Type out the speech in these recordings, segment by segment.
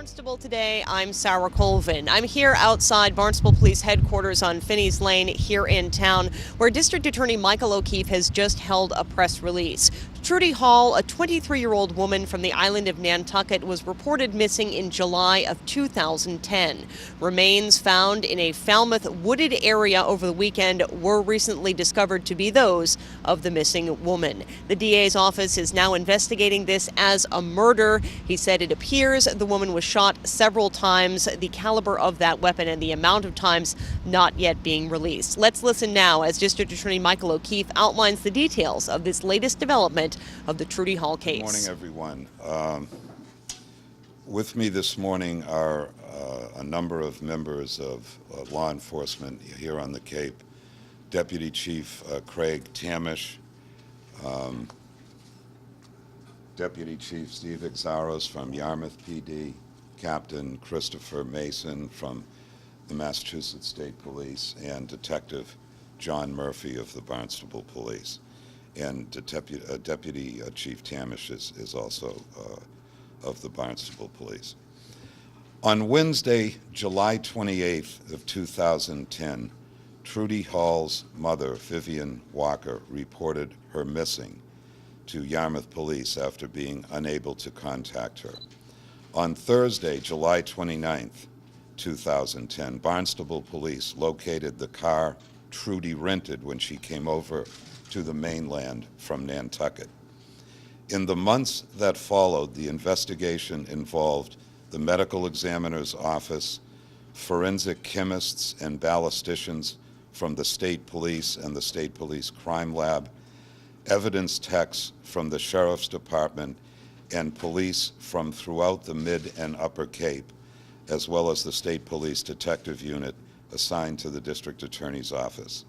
Barnstable Today, I'm Sarah Colvin. I'm here outside Barnstable Police Headquarters on Finney's Lane here in town, where District Attorney Michael O'Keefe has just held a press release. Trudy Hall, a 23-year-old woman from the island of Nantucket, was reported missing in July of 2010. Remains found in a Falmouth wooded area over the weekend were recently discovered to be those of the missing woman. The DA's office is now investigating this as a murder. He said it appears the woman was shot several times, the caliber of that weapon and the amount of times not yet being released. Let's listen now as District Attorney Michael O'Keefe outlines the details of this latest development of the Trudy Hall case. Good morning, everyone. With me this morning are a number of members of law enforcement here on the Cape. Deputy Chief Craig Tamish, Deputy Chief Steve Exaros from Yarmouth PD, Captain Christopher Mason from the Massachusetts State Police, and Detective John Murphy of the Barnstable Police. And Deputy Chief Tamish is also of the Barnstable Police. On Wednesday, July 28th of 2010, Trudy Hall's mother, Vivian Walker, reported her missing to Yarmouth Police after being unable to contact her. On Thursday, July 29th, 2010, Barnstable Police located the car Trudy rented when she came over to the mainland from Nantucket. In the months that followed, the investigation involved the medical examiner's office, forensic chemists and ballisticians from the state police and the state police crime lab, evidence techs from the sheriff's department, and police from throughout the mid and upper Cape, as well as the state police detective unit assigned to the district attorney's office.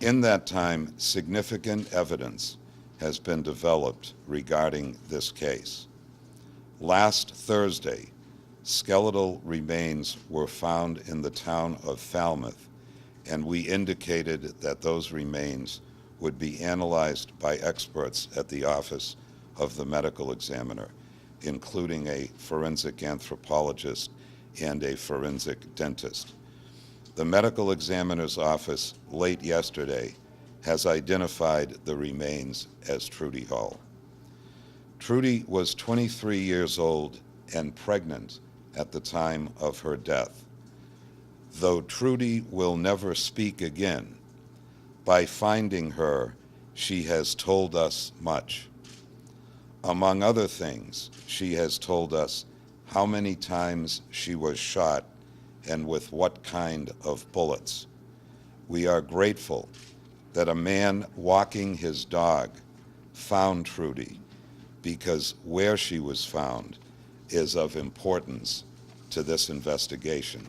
In that time, significant evidence has been developed regarding this case. Last Thursday, skeletal remains were found in the town of Falmouth, and we indicated that those remains would be analyzed by experts at the office of the medical examiner, including a forensic anthropologist and a forensic dentist. The medical examiner's office late yesterday has identified the remains as Trudy Hall. Trudy was 23 years old and pregnant at the time of her death. Though Trudy will never speak again, by finding her, she has told us much. Among other things, she has told us how many times she was shot and with what kind of bullets. We are grateful that a man walking his dog found Trudy, because where she was found is of importance to this investigation.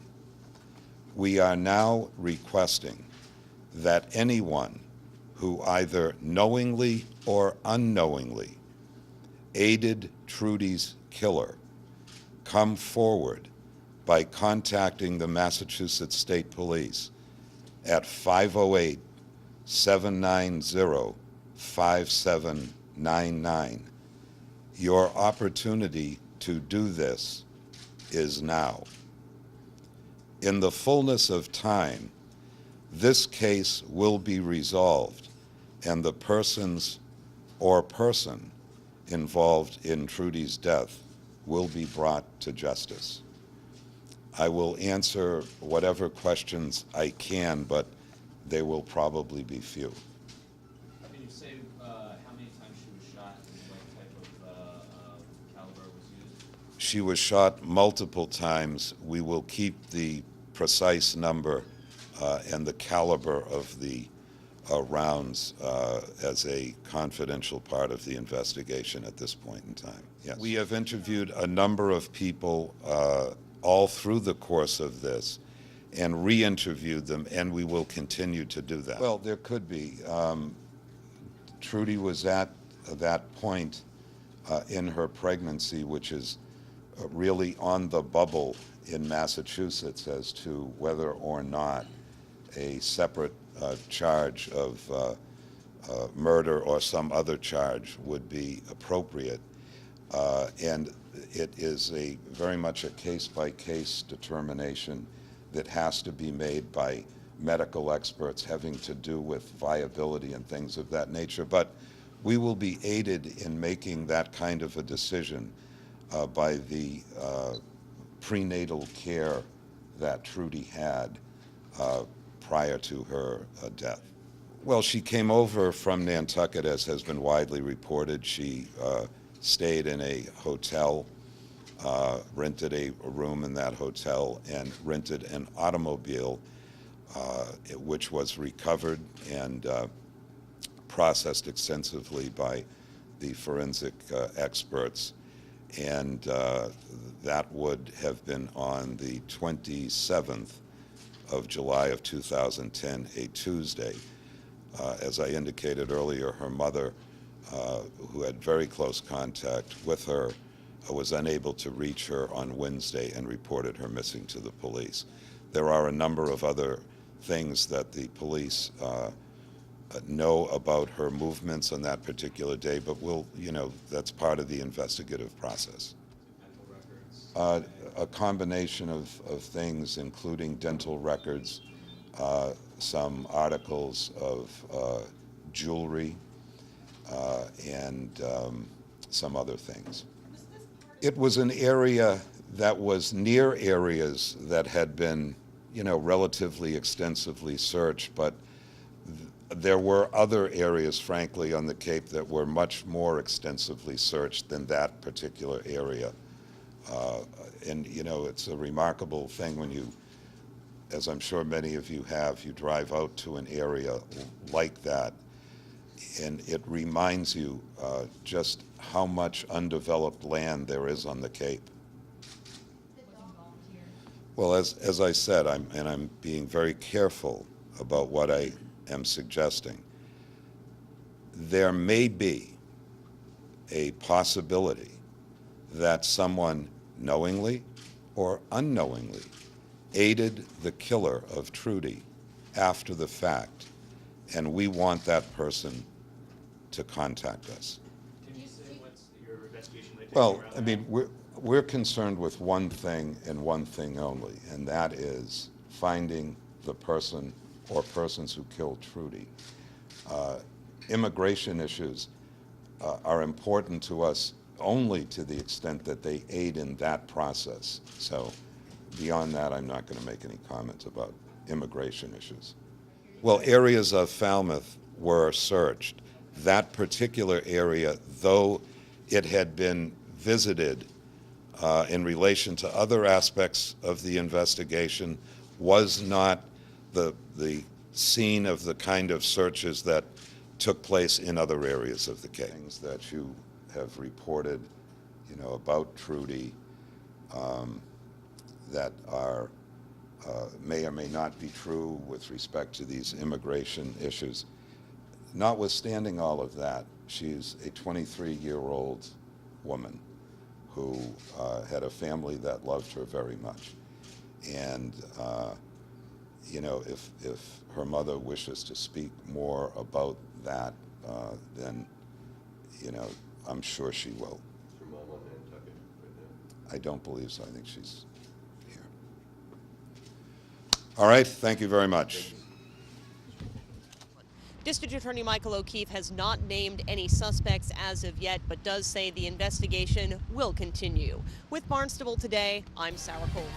We are now requesting that anyone who either knowingly or unknowingly aided Trudy's killer come forward by contacting the Massachusetts State Police at 508-790-5799. Your opportunity to do this is now. In the fullness of time, this case will be resolved, and the persons or person involved in Trudy's death will be brought to justice. I will answer whatever questions I can, but they will probably be few. Can you say how many times she was shot and what type of caliber was used? She was shot multiple times. We will keep the precise number and the caliber of the rounds as a confidential part of the investigation at this point in time. Yes. We have interviewed a number of people all through the course of this and re-interviewed them, and we will continue to do that. Well, there could be. Trudy was at that point in her pregnancy, which is really on the bubble in Massachusetts as to whether or not a separate charge of murder or some other charge would be appropriate. And it is very much a case-by-case determination that has to be made by medical experts having to do with viability and things of that nature. But we will be aided in making that kind of a decision by the prenatal care that Trudy had prior to her death. Well, she came over from Nantucket, as has been widely reported. She stayed in a hotel, rented a room in that hotel, and rented an automobile, which was recovered and processed extensively by the forensic experts. And that would have been on the 27th of July of 2010, a Tuesday. As I indicated earlier, her mother, who had very close contact with her, was unable to reach her on Wednesday and reported her missing to the police. There are a number of other things that the police know about her movements on that particular day, but that's part of the investigative process. Dental records? A combination of things, including dental records, some articles of jewelry, and some other things. It was an area that was near areas that had been, relatively extensively searched, but there were other areas, frankly, on the Cape that were much more extensively searched than that particular area. And it's a remarkable thing when you, as I'm sure many of you have, you drive out to an area like that, and it reminds you just how much undeveloped land there is on the Cape. Well, as I said, I'm being very careful about what I am suggesting. There may be a possibility that someone knowingly or unknowingly aided the killer of Trudy after the fact, and we want that person to contact us. Can you say what's your investigation might take Well, around I mean, we're concerned with one thing and one thing only, and that is finding the person or persons who killed Trudy. Immigration issues are important to us only to the extent that they aid in that process. So beyond that, I'm not going to make any comments about immigration issues. Well, areas of Falmouth were searched. That particular area, though it had been visited in relation to other aspects of the investigation, was not the scene of the kind of searches that took place in other areas of the case. Things that you have reported, about Trudy that are may or may not be true with respect to these immigration issues. Notwithstanding all of that, she's a 23-year-old woman who had a family that loved her very much. And, if her mother wishes to speak more about that, then, I'm sure she will. Is her mom on Nantucket right now? I don't believe so. I think she's here. All right. Thank you very much. District Attorney Michael O'Keefe has not named any suspects as of yet, but does say the investigation will continue. With Barnstable Today, I'm Sarah Colvin.